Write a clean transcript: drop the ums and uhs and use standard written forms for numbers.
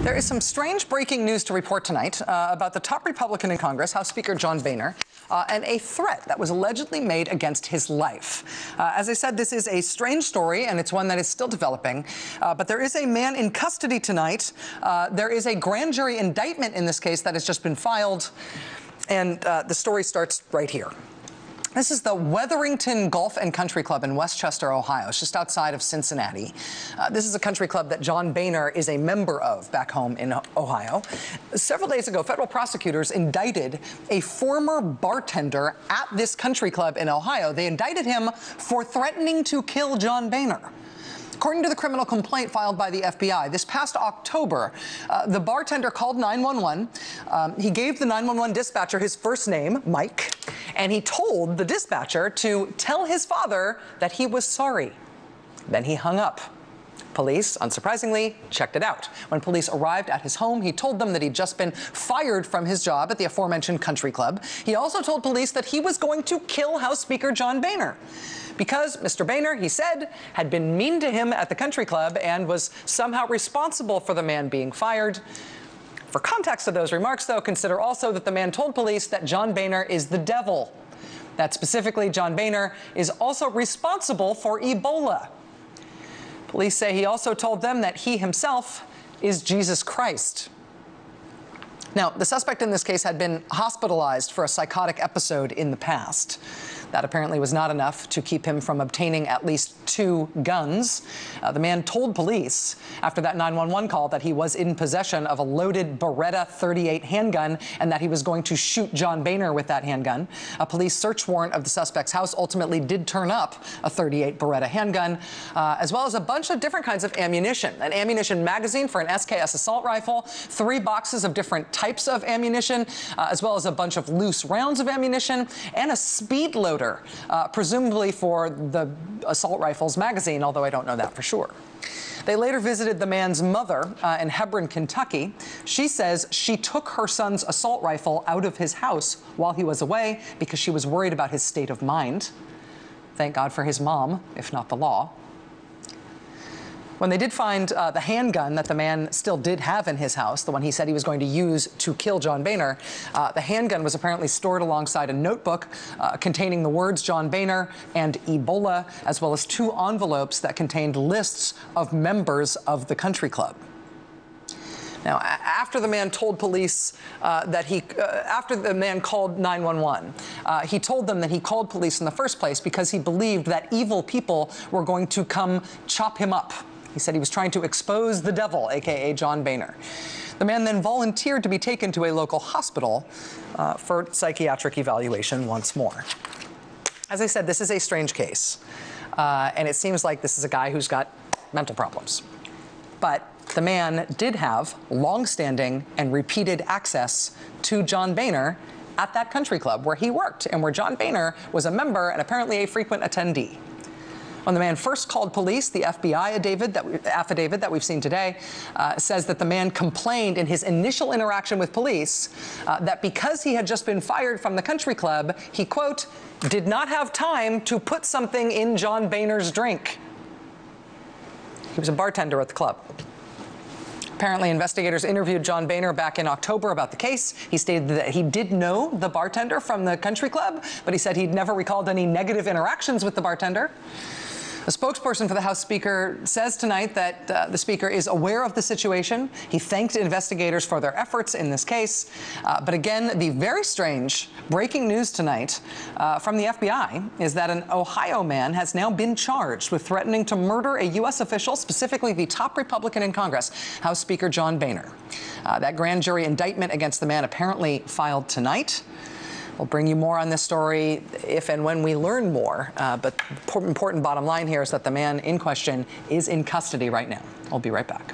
There is some strange breaking news to report tonight about the top Republican in Congress, House Speaker John Boehner, and a threat that was allegedly made against his life. As I said, this is a strange story, and it's one that is still developing. But there is a man in custody tonight. There is a grand jury indictment in this case that has just been filed, and the story starts right here. This is the Wetherington Golf and Country Club in Westchester, Ohio. It's just outside of Cincinnati. This is a country club that John Boehner is a member of back home in Ohio. Several days ago, federal prosecutors indicted a former bartender at this country club in Ohio. They indicted him for threatening to kill John Boehner. According to the criminal complaint filed by the FBI, this past October, the bartender called 911. He gave the 911 dispatcher his first name, Mike, and he told the dispatcher to tell his father that he was sorry. Then he hung up. Police, unsurprisingly, checked it out. When police arrived at his home, he told them that he'd just been fired from his job at the aforementioned country club. He also told police that he was going to kill House Speaker John Boehner, because Mr. Boehner, he said, had been mean to him at the country club and was somehow responsible for the man being fired. For context of those remarks, though, consider also that the man told police that John Boehner is the devil. That specifically, John Boehner is also responsible for Ebola. Police say he also told them that he himself is Jesus Christ. Now, the suspect in this case had been hospitalized for a psychotic episode in the past. That apparently was not enough to keep him from obtaining at least 2 guns. The man told police after that 911 call that he was in possession of a loaded Beretta .38 handgun and that he was going to shoot John Boehner with that handgun. A police search warrant of the suspect's house ultimately did turn up a .38 Beretta handgun, as well as a bunch of different kinds of ammunition. An ammunition magazine for an SKS assault rifle, 3 boxes of different types of ammunition, as well as a bunch of loose rounds of ammunition, and a speed loader, presumably for the assault rifles magazine, although I don't know that for sure. They later visited the man's mother in Hebron, Kentucky. She says she took her son's assault rifle out of his house while he was away because she was worried about his state of mind. Thank God for his mom, if not the law. When they did find the handgun that the man still did have in his house, the one he said he was going to use to kill John Boehner, the handgun was apparently stored alongside a notebook containing the words John Boehner and Ebola, as well as 2 envelopes that contained lists of members of the country club. Now, after the man told police after the man called 911, he told them that he called police in the first place because he believed that evil people were going to come chop him up. He said he was trying to expose the devil, a.k.a. John Boehner. The man then volunteered to be taken to a local hospital for psychiatric evaluation once more. As I said, this is a strange case, and it seems like this is a guy who's got mental problems. But the man did have long-standing and repeated access to John Boehner at that country club where he worked and where John Boehner was a member and apparently a frequent attendee. When the man first called police, the FBI affidavit that we've seen today says that the man complained in his initial interaction with police that because he had just been fired from the country club, he, quote, did not have time to put something in John Boehner's drink. He was a bartender at the club. Apparently, investigators interviewed John Boehner back in October about the case. He stated that he did know the bartender from the country club, but he said he'd never recalled any negative interactions with the bartender. A spokesperson for the House Speaker says tonight that the Speaker is aware of the situation. He thanked investigators for their efforts in this case. But again, the very strange breaking news tonight from the FBI is that an Ohio man has now been charged with threatening to murder a U.S. official, specifically the top Republican in Congress, House Speaker John Boehner. That grand jury indictment against the man apparently filed tonight. We'll bring you more on this story if and when we learn more. But the important bottom line here is that the man in question is in custody right now. I'll be right back.